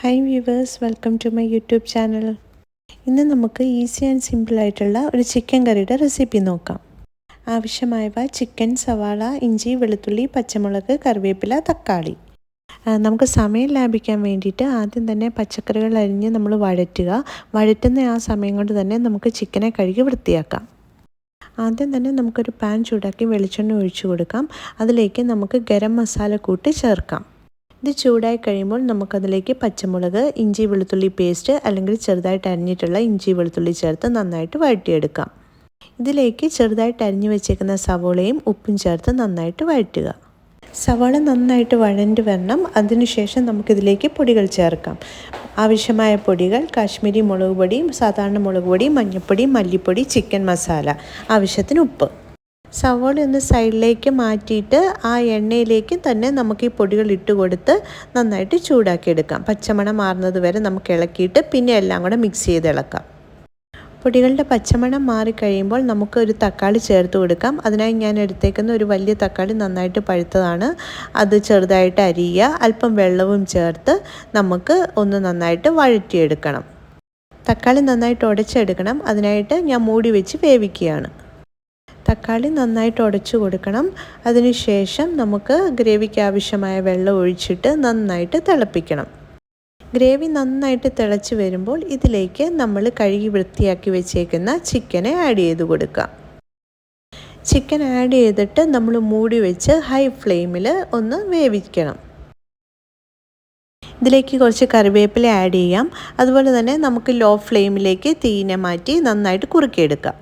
Hi viewers, welcome to my YouTube channel. ഇന്ന് നമുക്ക് easy and simple ആയിട്ടുള്ള ഒരു ചിക്കൻ കറിയുടെ റെസിപ്പി നോക്കാം. ആവശ്യമായവ ചിക്കൻ, സവാള, ഇഞ്ചി, വെളുത്തുള്ളി, പച്ചമുളക്, കറിവേപ്പില, തക്കാളി. നമുക്ക് സമയം ലാഭിക്കാൻ വേണ്ടിയിട്ട് ആദ്യം തന്നെ പച്ചക്കറികൾ അരിഞ്ഞ് നമ്മൾ വഴറ്റുന്ന ആ സമയം കൊണ്ട് തന്നെ നമുക്ക് ചിക്കനെ കഴുകി വൃത്തിയാക്കാം. ആദ്യം തന്നെ നമുക്കൊരു പാൻ ചൂടാക്കി വെളിച്ചെണ്ണ ഒഴിച്ചു കൊടുക്കാം. അതിലേക്ക് നമുക്ക് ഗരം മസാല കൂട്ടി ചേർക്കാം. ഇത് ചൂടായി കഴിയുമ്പോൾ നമുക്കതിലേക്ക് പച്ചമുളക്, ഇഞ്ചി വെളുത്തുള്ളി പേസ്റ്റ് അല്ലെങ്കിൽ ചെറുതായിട്ട് അരിഞ്ഞിട്ടുള്ള ഇഞ്ചി വെളുത്തുള്ളി ചേർത്ത് നന്നായിട്ട് വഴറ്റിയെടുക്കാം. ഇതിലേക്ക് ചെറുതായിട്ട് അരിഞ്ഞു വെച്ചേക്കുന്ന സവോളയും ഉപ്പും ചേർത്ത് നന്നായിട്ട് വഴറ്റുക. സവാള നന്നായിട്ട് വഴണ്ട് വരണം. അതിനുശേഷം നമുക്കിതിലേക്ക് പൊടികൾ ചേർക്കാം. ആവശ്യമായ പൊടികൾ: കാശ്മീരി മുളക് പൊടി, സാധാരണ മുളക് പൊടി, മഞ്ഞൾപ്പൊടി, മല്ലിപ്പൊടി, ചിക്കൻ മസാല, ആവശ്യത്തിന് ഉപ്പ്. സവാള ഒന്ന് സൈഡിലേക്ക് മാറ്റിയിട്ട് ആ എണ്ണയിലേക്ക് തന്നെ നമുക്ക് ഈ പൊടികൾ ഇട്ട് കൊടുത്ത് നന്നായിട്ട് ചൂടാക്കിയെടുക്കാം. പച്ചമണം മാറുന്നത് വരെ നമുക്ക് ഇളക്കിയിട്ട് പിന്നെ എല്ലാം കൂടെ മിക്സ് ചെയ്ത് ഇളക്കാം. പൊടികളുടെ പച്ചമണം മാറിക്കഴിയുമ്പോൾ നമുക്ക് ഒരു തക്കാളി ചേർത്ത് കൊടുക്കാം. അതിനായി ഞാൻ എടുത്തേക്കുന്ന ഒരു വലിയ തക്കാളി നന്നായിട്ട് പഴുത്തതാണ്. അത് ചെറുതായിട്ട് അരിയുക. അല്പം വെള്ളവും ചേർത്ത് നമുക്ക് ഒന്ന് നന്നായിട്ട് വഴറ്റിയെടുക്കണം. തക്കാളി നന്നായിട്ട് ഉടച്ചെടുക്കണം. അതിനായിട്ട് ഞാൻ മൂടി വെച്ച് വേവിക്കുകയാണ്. തക്കാളി നന്നായിട്ട് ഉടച്ചു കൊടുക്കണം. അതിനുശേഷം നമുക്ക് ഗ്രേവിക്ക് ആവശ്യമായ വെള്ളം ഒഴിച്ചിട്ട് നന്നായിട്ട് തിളപ്പിക്കണം. ഗ്രേവി നന്നായിട്ട് തിളച്ച് വരുമ്പോൾ ഇതിലേക്ക് നമ്മൾ കഴുകി വൃത്തിയാക്കി വെച്ചേക്കുന്ന ചിക്കനെ ആഡ് ചെയ്ത് കൊടുക്കാം. ചിക്കൻ ആഡ് ചെയ്തിട്ട് നമ്മൾ മൂടി വെച്ച് ഹൈ ഫ്ലെയിമിൽ ഒന്ന് വേവിക്കണം. ഇതിലേക്ക് കുറച്ച് കറിവേപ്പില ആഡ് ചെയ്യാം. അതുപോലെ തന്നെ നമുക്ക് ലോ ഫ്ലെയിമിലേക്ക് തീനെ മാറ്റി നന്നായിട്ട് കുറുക്കിയെടുക്കാം.